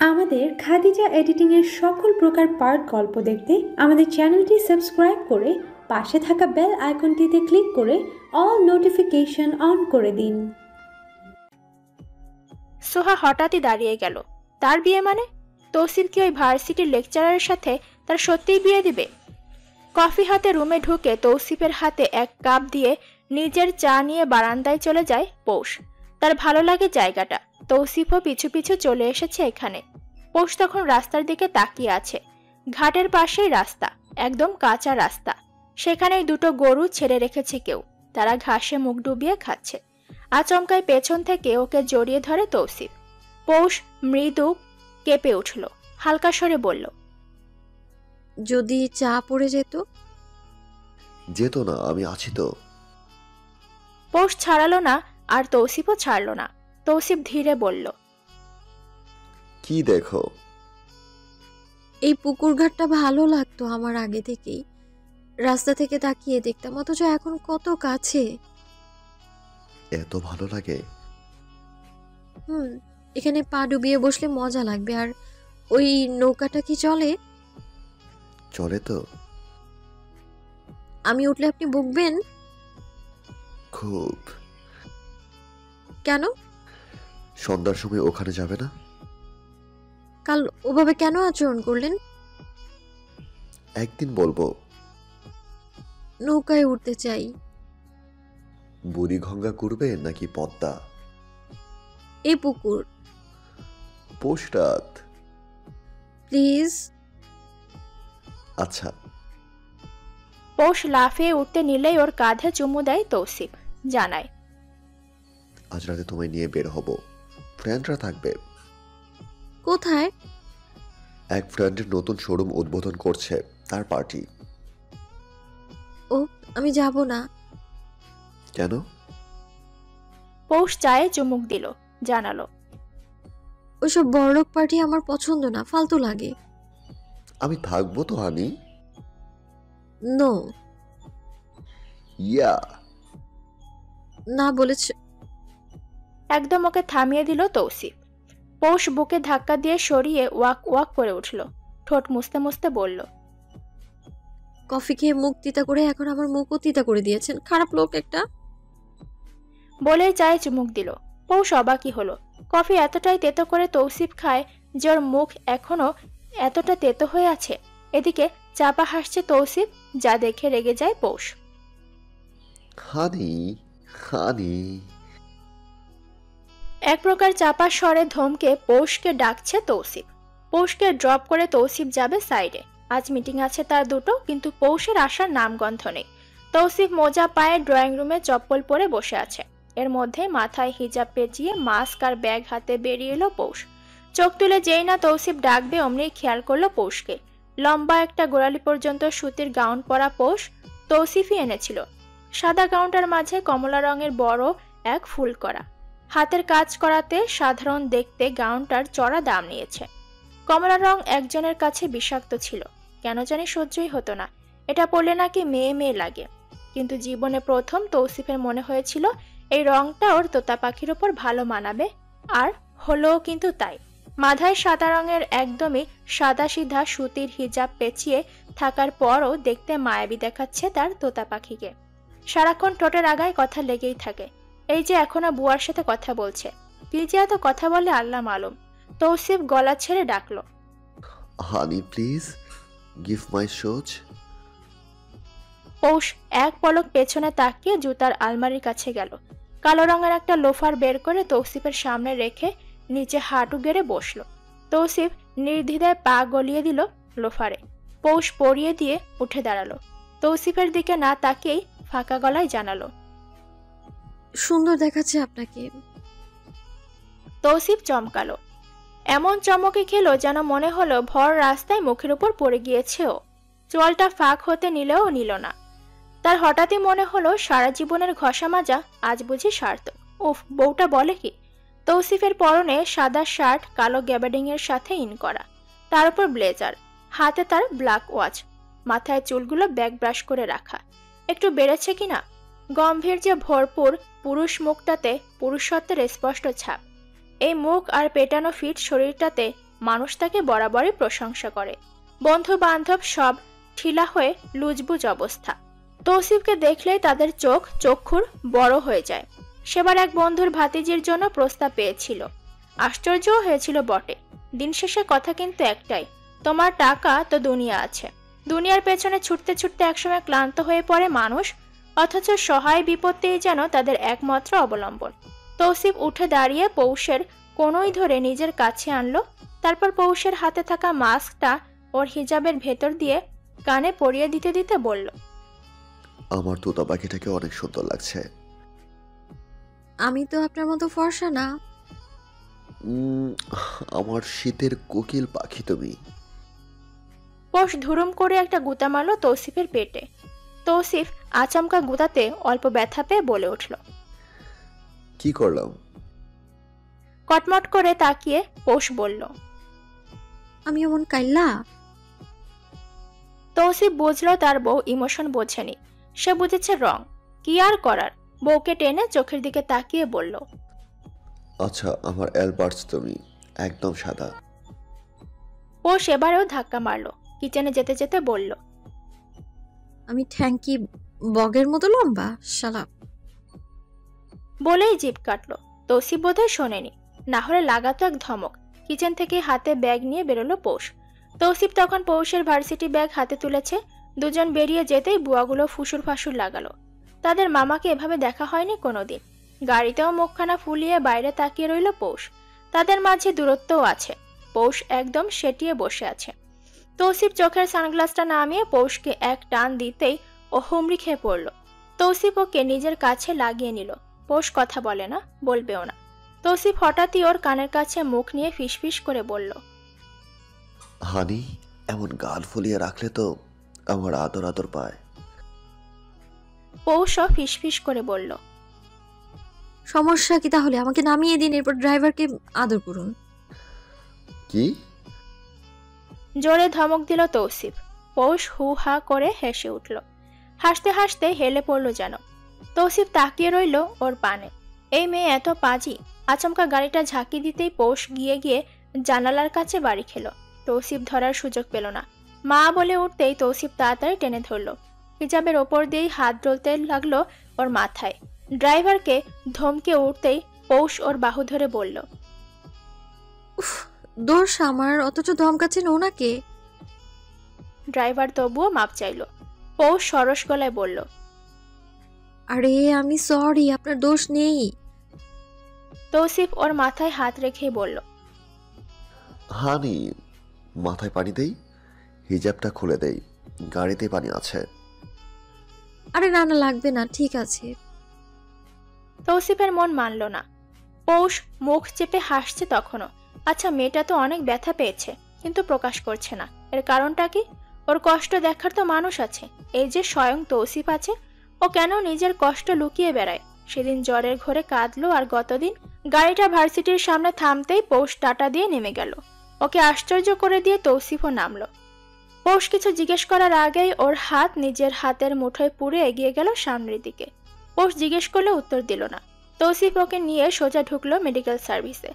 আমাদের খাদিজা এডিটিং এর সকল প্রকার পার্ট গল্প দেখতে আমাদের চ্যানেলটি সাবস্ক্রাইব করে পাশে থাকা বেল আইকনটিতে ক্লিক করে অল নোটিফিকেশন অন করে দিন। সোহা হঠাৎই দাঁড়িয়ে গেল। তার বিয়ে মানে? তৌসিফ কি ওই ভার্সিটির লেকচারারের সাথে তার সত্যিই বিয়ে দিবে? কফি হাতে রুমে ঢুকে তৌসিফের হাতে এক কাপ দিয়ে নিজের চা নিয়ে বারান্দায় চলে যায় পৌষ। তার ভালো লাগে জায়গাটা। তৌসিফও পিছু পিছু চলে এসেছে এখানে। পৌষ তখন রাস্তার দিকে তাকিয়ে আছে। ঘাটের পাশেই রাস্তা, একদম কাঁচা রাস্তা। সেখানেই দুটো গরু ছেড়ে রেখেছে কেউ। তারা ঘাসে মুখ ডুবিয়ে খাচ্ছে। আচমকায় পেছন থেকে ওকে জড়িয়ে ধরে তৌসিফ। পৌষ মৃদু কেঁপে উঠল, হালকা স্বরে বলল, যদি চা পড়ে যেত? যেত না, আমি আছি তো। পৌষ ছাড়ালো না, আর তৌসিফও ছাড়লো না। তৌসিফ ধীরে বলল, কি দেখো? এই পুকুর ঘাটটা ভালো লাগতো আমার আগে থেকেই। রাস্তা থেকে তাকিয়ে দেখতাম, অথচ এখন কত কাছে। এত ভালো লাগে? এখানে পা ডুবিয়ে বসলে মজা লাগবে। আর ওই নৌকাটা কি চলে? চলে তো। আমি উঠলে আপনি বকবেন? খুব। কেন? সন্ধ্যার সময় ওখানে যাবে না? কাল ওভাবে কেন আচরণ করলেন? একদিন বলবো। নৌকায় উঠতে চাই। বুড়িগঙ্গা করবে নাকি পদ্মা? এই পুকুর। পৌষ রাত। প্লিজ। আচ্ছা। পৌষ লাফিয়ে উঠতে নিলেই ওর কাঁধে চুমু দেয় তৌসিফ। জানায়, আজ রাতে তোমায় নিয়ে বের হব। ফ্রেন্ডরা থাকবে। কোথায়? এক ফ্রেন্ডের নতুন শোরুম উদ্বোধন করছে, তার পার্টি। ও, আমি যাব না। কেন? পৌষ চায়ে চুমুক দিল, জানালো, ওইসব বড়লোক পার্টি আমার পছন্দ না, ফালতু লাগে। আমি থাকবো তো হানি। নো। ইয়া। না বলেছ। একদম ওকে থামিয়ে দিল তৌসিফ। পৌষ বুকে ধাক্কা দিয়ে সরিয়ে ওয়াক ওয়াক করে উঠল। ঠোঁট মুছতে মুছতে বলল, কফি খেয়ে মুখ তিতা করে এখন আমার মুখও তিতা করে দিয়েছেন। খারাপ লোক একটা। বলেই চায়ে চুমুক দিল। পৌষ অবাকই হলো। কফি এতটাই তেতো করে তৌসিফ খায় যে ওর মুখ এখনো এতটা তেতো হয়ে আছে। এদিকে চাপা হাসছে তৌসিফ, যা দেখে রেগে যায় পৌষ। হানি, হানি। এক প্রকার চাপা স্বরে ধমকে পৌষকে ডাকছে তৌসিফ। পৌষকে ড্রপ করে তৌসিফ যাবে সাইডে। আজ মিটিং আছে তার দুটো, কিন্তু পৌষের আসার নামগন্ধ নেই। তৌসিফ মোজা পায়ে ড্রয়িং রুমে চপ্পল পরে বসে আছে। এর মধ্যে মাথায় হিজাব পেঁচিয়ে মাস্ক আর ব্যাগ হাতে বেরিয়ে এলো পৌষ। চোখ তুলে যেই না তৌসিফ ডাকবে অমনি খেয়াল করলো পৌষকে। লম্বা একটা গোড়ালি পর্যন্ত সুতির গাউন পরা পৌষ তৌসিফই এনেছিল। সাদা গাউনটার মাঝে কমলা রঙের বড় এক ফুল করা। হাতের কাজ করাতে সাধারণ দেখতে গাউনটার চড়া দাম নিয়েছে। কমলা রং একজনের কাছে বিষাক্ত ছিল, কেন জানি সহ্যই হতো না। এটা পরলে নাকি মেয়ে মেয়ে লাগে। কিন্তু জীবনে প্রথম তৌসিফের মনে হয়েছিল এই রংটা ওর তোতা পাখির ওপর ভালো মানাবে, আর হলো কিন্তু তাই। মাথায় সাদা রঙের একদমই সাদাসিধা সুতির হিজাব পেঁচিয়ে থাকার পরও দেখতে মায়াবী দেখাচ্ছে তার তোতা পাখিকে। সারাক্ষণ ঠোঁটের আগায় কথা লেগেই থাকে। এই যে এখনো বুয়ার সাথে কথা বলছে, কি যে এত কথা বলে আল্লাহ মালুম। তৌসিফ গলা ছেড়ে ডাকলো, হানি প্লিজ গিভ মাই শোজ। পৌষ এক পলক পেছনে তাকিয়ে জুতার আলমারির কাছে গেল। কালো রঙের একটা লোফার বের করে তৌসিফের সামনে রেখে নিচে হাঁটু গেড়ে বসলো। তৌসিফ নির্দ্বিধায় পা গলিয়ে দিল লোফারে। পৌষ পরিয়ে দিয়ে উঠে দাঁড়ালো। তৌসিফের দিকে না তাকিয়েই ফাঁকা গলায় জানালো, সুন্দর দেখাচ্ছে আপনাকে। তৌসিফ চমকালো। এমন চমকে খেলো যেন মনে হলো ভর রাস্তায় মুখের উপর পড়ে গিয়েছে ও। চোয়ালটা ফাঁক হতে নিলেও নিল না। তার হঠাৎই মনে হলো সারা জীবনের ঘষা মাজা আজ বুঝি সার্থক। উফ, বউটা বলে কি! তৌসিফের পরনে সাদা শার্ট, কালো গ্যাবার্ডিং এর সাথে ইন করা, তার উপর ব্লেজার, হাতে তার ব্ল্যাক ওয়াচ, মাথায় চুলগুলো ব্যাক ব্রাশ করে রাখা। একটু বেড়েছে কিনা? গম্ভীর্যে ভরপুর পুরুষ মুখটাতে পুরুষত্বের স্পষ্ট ছাপ। এই মুখ আর পেটানো ফিট শরীরটাতে মানুষ তাকে বরাবরই প্রশংসা করে। বন্ধু বান্ধব সব ঠিলা হয়ে লুজবুজ অবস্থা। তৌসিফকে দেখলেই তাদের চক্ষুর বড় হয়ে যায়। সেবার এক বন্ধুর ভাতিজির জন্য প্রস্তাব পেয়েছিল। আশ্চর্যও হয়েছিল বটে। দিন শেষে কথা কিন্তু একটাই, তোমার টাকা তো দুনিয়া আছে। দুনিয়ার পেছনে ছুটতে ছুটতে একসময় ক্লান্ত হয়ে পড়ে মানুষ, অথচ সহায় বিপত্তিই যেন তাদের একমাত্র অবলম্বন। তৌসিফ উঠে দাঁড়িয়ে পৌষের কোনোই ধরে নিজের কাছে আনলো। তারপর পৌষের হাতে থাকা মাস্কটা ওর হিজাবের ভেতর দিয়ে কানে পরিয়ে দিতে দিতে বলল, আমার তোতা পাখিটাকে অনেক সুন্দর লাগছে। আমি তো আপনার মতো ফর্সা না। আমার শীতের কোকিল পাখি তুমি। পৌষ ধুরুম করে একটা গুঁতা মারল তৌসিফের পেটে। তৌসিফ আচমকা গুঁতাতে অল্প ব্যথা পেয়ে বলে উঠল। কি করলাম? কটমট করে তাকিয়ে পৌষ বলল, আমি এমন কাইল্লা? তৌসিফ বুঝলো তার বউ ইমোশন বোঝেনি, সে বুঝেছে রং। কি আর করার, বউকে টেনে চোখের দিকে তাকিয়ে বলল, আচ্ছা, আমার অ্যালবার্টস তুমি, একদম সাদা। পৌষ এবারেও ধাক্কা মারলো। কিচেনে যেতে যেতে বলল, আমি ঠ্যাঙ্কি বগের মতো লম্বা শালা। বলেই জিভ কাটলো। তৌসিফ বোধহয় শোনেনি, না হলে লাগাতো এক ধমক। কিচেন থেকে হাতে ব্যাগ নিয়ে বেরোলো পৌষ। তৌসিফ তখন পৌষের ভার্সিটি ব্যাগ হাতে তুলেছে। দুজন বেরিয়ে যেতেই বুয়াগুলো ফুসুর ফাসুর লাগালো। তাদের মামাকে এভাবে দেখা হয়নি কোনোদিন। গাড়িতেও মুখখানা ফুলিয়ে বাইরে তাকিয়ে রইল পৌষ। তাদের মাঝে দূরত্বও আছে। পৌষ একদম সেটিয়ে বসে আছে। তৌসিফ চোখের সানগ্লাসটা নামিয়ে পৌষকে এক টান দিতেই ও হুমড়ি খেয়ে পড়ল। তৌসিফ ওকে নিজের কাছে লাগিয়ে নিল। পৌষ কথা বলে না, বলবেও না। তৌসিফ হঠাৎই ওর কানের কাছে মুখ নিয়ে ফিসফিস করে বলল, হানি, এমন গাল ফুলিয়ে রাখলে তো আমার আদর আদর পায়। পৌষও ফিসফিস করে বলল, সমস্যা কি তাহলে? আমাকে নামিয়ে দিন, এরপর ড্রাইভারকে আদর করুন। কি? জোরে ধমক দিল তৌসিফ। পৌষ হু হা করে হেসে উঠল। হাসতে হাসতে হেলে পড়ল যেন। তৌসিফ তাকিয়ে রইল ওর পানে। এই মেয়ে এত পাজি। আচমকা গাড়িটা ঝাঁকি দিতেই পৌষ গিয়ে গিয়ে জানালার কাছে বাড়ি খেলো। তৌসিফ ধরার সুযোগ পেল না। মা বলে উঠতেই তৌসিফ তাড়াতাড়ি টেনে ধরল। হিজাবের ওপর দিয়েই হাত ডলতে লাগলো ওর মাথায়। ড্রাইভারকে ধমকে উঠতেই পৌষ ওর বাহু ধরে বলল, উফ, দোষ আমার, অথচ ধমকাচ্ছেন ওনাকে। ড্রাইভার তবুও মাপ চাইল। পৌষ সরস গলায় বলল, আরে আমি সরি, আপনার দোষ নেই। তৌসিফ ওর মাথায় হাত রেখেই বলল, হানি, মাথায় পানি দেই? হিজাবটা খুলে দেই, গাড়িতে পানি আছে। আরে না না, লাগবে না, ঠিক আছে। তৌসিফের মন মানল না। পৌষ মুখ চেপে হাসছে তখনও। আচ্ছা, মেয়েটা তো অনেক ব্যথা পেয়েছে, কিন্তু প্রকাশ করছে না। এর কারণটা কি? ওর কষ্ট দেখার তো মানুষ আছে। এই যে স্বয়ং তৌসিফ আছে, ও কেন নিজের কষ্ট লুকিয়ে বেড়ায়? সেদিন জ্বরের ঘোরে কাঁদলো, আর গতদিন গাড়িটা ভার্সিটির সামনে থামতেই পৌষ টাটা দিয়ে নেমে গেল। ওকে আশ্চর্য করে দিয়ে তৌসিফও নামলো। পৌষ কিছু জিজ্ঞেস করার আগেই ওর হাত নিজের হাতের মুঠোয় পুরে এগিয়ে গেল সামনের দিকে। পৌষ জিজ্ঞেস করলে উত্তর দিল না। তৌসিফ ওকে নিয়ে সোজা ঢুকলো মেডিকেল সার্ভিসে।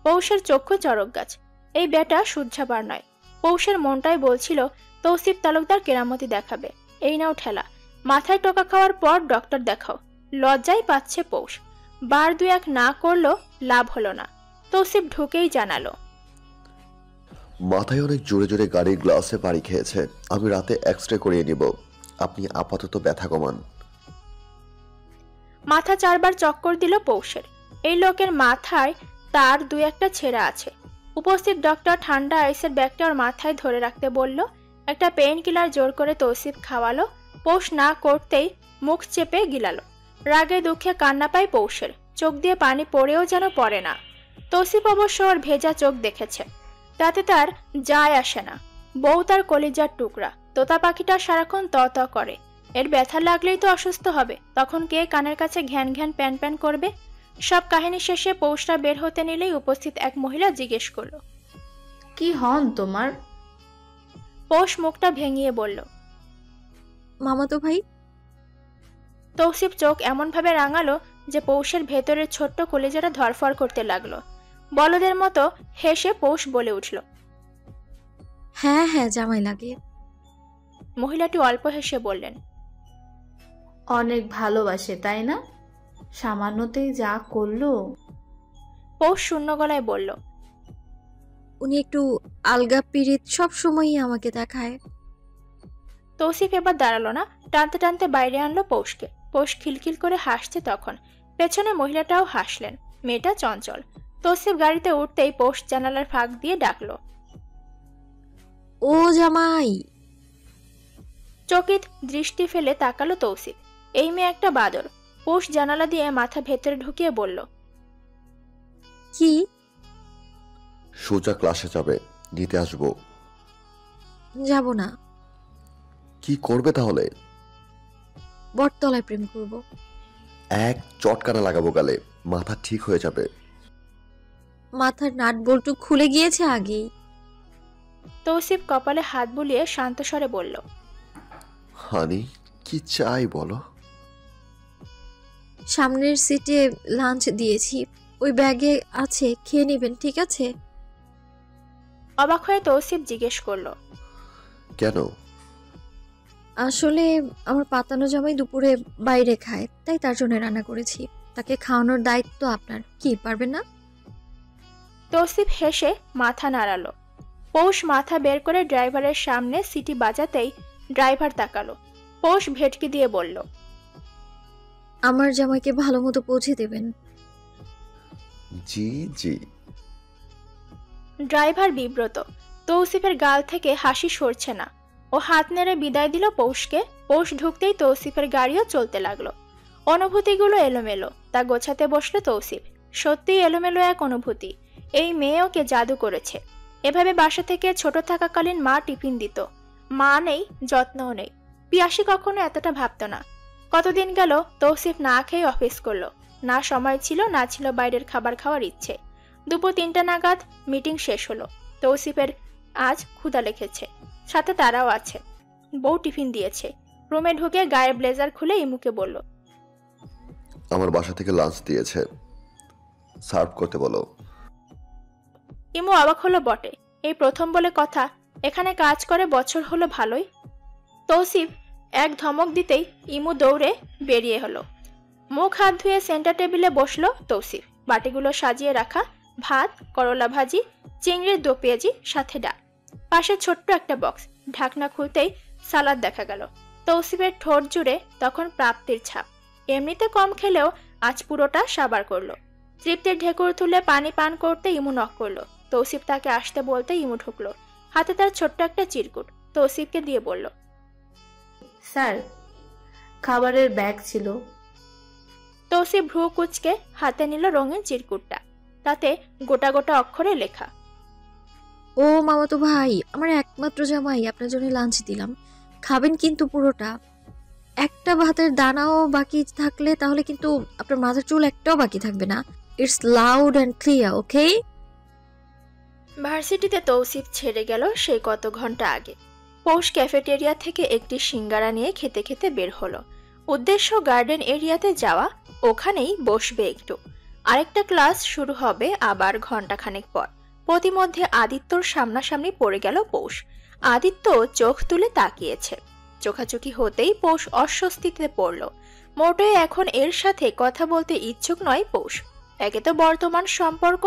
পৌষের চক্ষু চরক গাছ। এই বেটা শুদ্ধাবার নয়। পৌষের মনটাই বলছিল তৌসিফ তালুকদার কেরামতি দেখাবে। এই নাও ঠেলা, মাথায় টোকা খাওয়ার পর ডক্টর দেখাও। লজ্জাই পাচ্ছে পৌষ। বার দু এক না করলো, লাভ হলো না। তৌসিফ ঢুকেই জানালো, মাথায় অনেক জোরে জোরে গাড়ির গ্লাসে বাড়ি খেয়েছে। আমি রাতে এক্সরে করিয়ে নিব, আপনি আপাতত ব্যথা কমান। মাথা 4 বার চক্কর দিল পৌষের। এই লোকের মাথায় তার দু একটা ছেঁড়া আছে। উপস্থিত ডক্টর ঠান্ডা আইসের ব্যাগটা ওর মাথায় ধরে রাখতে বলল। একটা পেইন কিলার জোর করে তৌসিফ খাওয়ালো। পৌষ না করতেই মুখ চেপে গিলালো। রাগে দুঃখে কান্না পায় পৌষের। চোখ দিয়ে পানি পড়েও যেন পড়ে না। তৌসিফ অবশ্য ওর ভেজা চোখ দেখেছে, তাতে তার যায় আসে না। বউ তার কলিজার টুকরা। তোতা পাখিটা সারাক্ষণ ত ত করে। এর ব্যথা লাগলেই তো অসুস্থ হবে, তখন কে কানের কাছে ঘ্যান ঘ্যান প্যান প্যান করবে? সব কাহিনী শেষে পৌষটা বের হতে নিলেই উপস্থিত এক মহিলা জিজ্ঞেস করলো, কি হন তোমার? পৌষ মুখটা ভেঙিয়ে বলল, মামাতো ভাই। তৌসিফ চোখ এমনভাবে রাঙালো যে পৌষের ভেতরের ছোট্ট কলিজাটা ধরফর করতে লাগলো। বলদের মতো হেসে পৌষ বলে উঠল। হ্যাঁ হ্যাঁ, জামাই লাগে। মহিলাটি অল্প হেসে বললেন, অনেক ভালোবাসে তাই না? সামান্যতেই যা করলো। পৌষ শূন্য গলায় বলল, উনি একটু আলগা পিরিত সব সময়ই আমাকে দেখায়। তৌসিফ এবার দাঁড়ালো না, টানতে টানতে বাইরে আনলো পৌষকে। পৌষ খিলখিল করে হাসছে তখন। পেছনে মহিলাটাও হাসলেন। মেয়েটা চঞ্চল। তৌসিফ গাড়িতে উঠতেই পৌষ জানালার ফাঁক দিয়ে ডাকলো, ও জামাই। চকিত দৃষ্টি ফেলে তাকালো তৌসিফ। এই মেয়ে একটা বাদর। পৌষ জানালা দিয়ে মাথা ভেতরে ঢুকিয়ে বলল, কি? সোজা ক্লাসে যাবে, নিতে আসবো। যাব না। কি করবে তাহলে? বটতলায় প্রেম করব। এক চটকানা লাগাবো গালে, মাথা ঠিক হয়ে যাবে। মাথার নাট বল্টু খুলে গিয়েছে আগেই। তৌসিফ কপালে হাত বুলিয়ে শান্ত স্বরে বলল, হানি, কি চাই বলো? সামনের সিটে লাঞ্চ দিয়েছি, ওই ব্যাগে আছে, খেয়ে নেবেন, ঠিক আছে? অবাক হয়ে তৌসিফ জিজ্ঞেস করলো, কেন? আসলে আমার পাতানো জামাই দুপুরে বাইরে খায়, তাই তার জন্য রান্না করেছি। তাকে খাওয়ানোর দায়িত্ব আপনার, কি পারবেন না? তৌসিফ হেসে মাথা নাড়ালো। পৌষ মাথা বের করে ড্রাইভারের সামনে সিটি বাজাতেই ড্রাইভার তাকালো। পৌষ ভেটকি দিয়ে বলল, আমার জামাইকে ভালো মতো পৌঁছে দেবেন। জি জি। ড্রাইভার বিব্রত। তৌসিফের গাল থেকে হাসি সরছে না। ও হাত নেড়ে বিদায় দিল পৌষকে। পৌষ ঢুকতেই তৌসিফের গাড়িও চলতে লাগলো। অনুভূতিগুলো এলোমেলো। তা গোছাতে বসলো তৌসিফ। সত্যিই এলোমেলো এক অনুভূতি। এই মেয়ে ওকে জাদু করেছে। এভাবে বাসা থেকে ছোট থাকাকালীন মা টিফিন দিত। মা নেই, যত্নও নেই। পিয়াসী কখনো এতটা ভাবত না। কতদিন গেল তৌসিফ না খেয়ে অফিস করলো। না সময় ছিল, না ছিল বাইরের খাবার খাওয়ার ইচ্ছে। দুপুর 3টা নাগাদ মিটিং শেষ হলো। তৌসিফের আজ ক্ষুধা লেগেছে, সাথে তারাও আছে। বউ টিফিন দিয়েছে। রুমে ঢুকে গায়ের ব্লেজার খুলে ইমুকে বলল, আমার বাসা থেকে লাঞ্চ দিয়েছে, সার্ভ করতে বলো। ইমু অবাক হলো বটে। এই প্রথম বলে কথা। এখানে কাজ করে বছর হলো ভালোই। তৌসিফ এক ধমক দিতেই ইমু দৌড়ে বেরিয়ে হলো। মুখ হাত ধুয়ে সেন্টার টেবিলে বসলো তৌসিফ। বাটিগুলো সাজিয়ে রাখা, ভাত, করলা ভাজি, চিংড়ির দো পেঁয়াজি, সাথে ডাল। পাশে ছোট্ট একটা বক্স। ঢাকনা খুলতেই সালাদ দেখা গেল। তৌসিফের ঠোঁট জুড়ে তখন প্রাপ্তির ছাপ। এমনিতে কম খেলেও আজ পুরোটা সাবার করলো। তৃপ্তির ঢেকুর তুলে পানি পান করতে ইমু নক করলো। তৌসিফ তাকে আসতে বলতে ইমু ঢুকলো। হাতে তার ছোট্ট একটা চিরকুট। তৌসিফকে দিয়ে বলল, স্যার, খাবারের ব্যাগ ছিল। তৌসিফ ভ্রু কুচকে হাতে নিল রঙিন চিরকুটটা। তাতে গোটা গোটা অক্ষরে লেখা, ও মামাতো ভাই, আমার একমাত্র জামাই, আপনার জন্য লাঞ্চ দিলাম, খাবেন কিন্তু পুরোটা। একটা ভাতের দানাও বাকি থাকলে তাহলে কিন্তু আপনার মাথার চুল একটাও বাকি থাকবে না। ইটস লাউড অ্যান্ড ক্লিয়ার, ওকে? ভার্সিটিতে তৌসিফ ছেড়ে গেল সেই কত ঘন্টা আগে। পৌষ ক্যাফেটেরিয়া থেকে একটি সিঙ্গারা নিয়ে খেতে খেতে বের হলো। উদ্দেশ্য গার্ডেন এরিয়াতে যাওয়া, ওখানেই বসবে একটু। আরেকটা ক্লাস শুরু হবে আবার ঘন্টাখানেক পর। প্রতিমধ্যে আদিত্যর সামনাসামনি পড়ে গেল পৌষ। আদিত্য চোখ তুলে তাকিয়েছে। চোখাচোখি হতেই পৌষ অস্বস্তিতে পড়ল। মোটেই এখন এর সাথে কথা বলতে ইচ্ছুক নয় পৌষ। একে তো বর্তমান সম্পর্ক,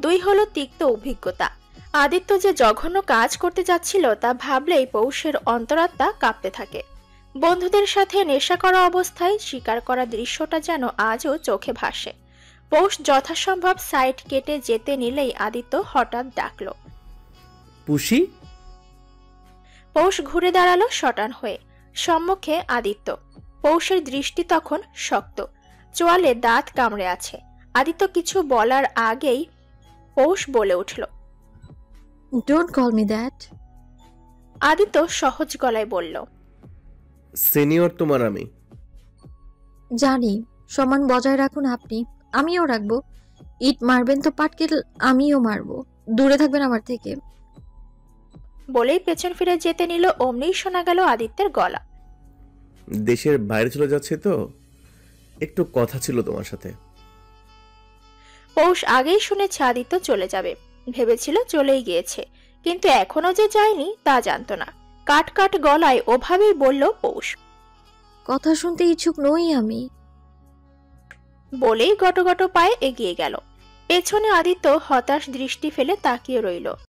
2 হলো তিক্ত অভিজ্ঞতা। আদিত্য যে জঘন্য কাজ করতে যাচ্ছিল তা ভাবলেই পৌষের অন্তরাত্মা কাঁপতে থাকে। বন্ধুদের সাথে নেশা করা অবস্থায় শিকার করা দৃশ্যটা যেন আজও চোখে ভাসে। পৌষ যথাসম্ভব সাইড কেটে যেতে নিলেই আদিত্য হঠাৎ ডাকলো, পুষি। পৌষ ঘুরে দাঁড়ালো শটান হয়ে। সম্মুখে আদিত্য। পৌষের দৃষ্টি তখন শক্ত, চোয়ালে দাঁত কামড়ে আছে। আদিত্য কিছু বলার আগেই পৌষ বলে উঠল, don't call me that. Aditya সহজ গলায় বলল, সিনিয়র তোমার আমি। জানি, সম্মান বজায় রাখুন আপনি, আমিও রাখবো। ইট মারবেন তো পাটকেল আমিও মারবো, দূরে থাকবেন আমার থেকে। বলেই পেছন ফিরে যেতে নিল, অমনি শোনা গেল আদিত্যের গলা, দেশের বাইরে চলে যাচ্ছে তো, একটু কথা ছিল তোমার সাথে। পৌষ আগেই শুনেছে আদিত্য চলে যাবে, ভেবেছিল চলেই গিয়েছে, কিন্তু এখনো যে যায়নি তা জানতো না। কাট কাট গলায় ওভাবেই বলল পৌষ। কথা শুনতে ইচ্ছুক নই আমি। বলেই গটগট পায়ে এগিয়ে গেল। পেছনে আদিত্য হতাশ দৃষ্টি ফেলে তাকিয়ে রইল।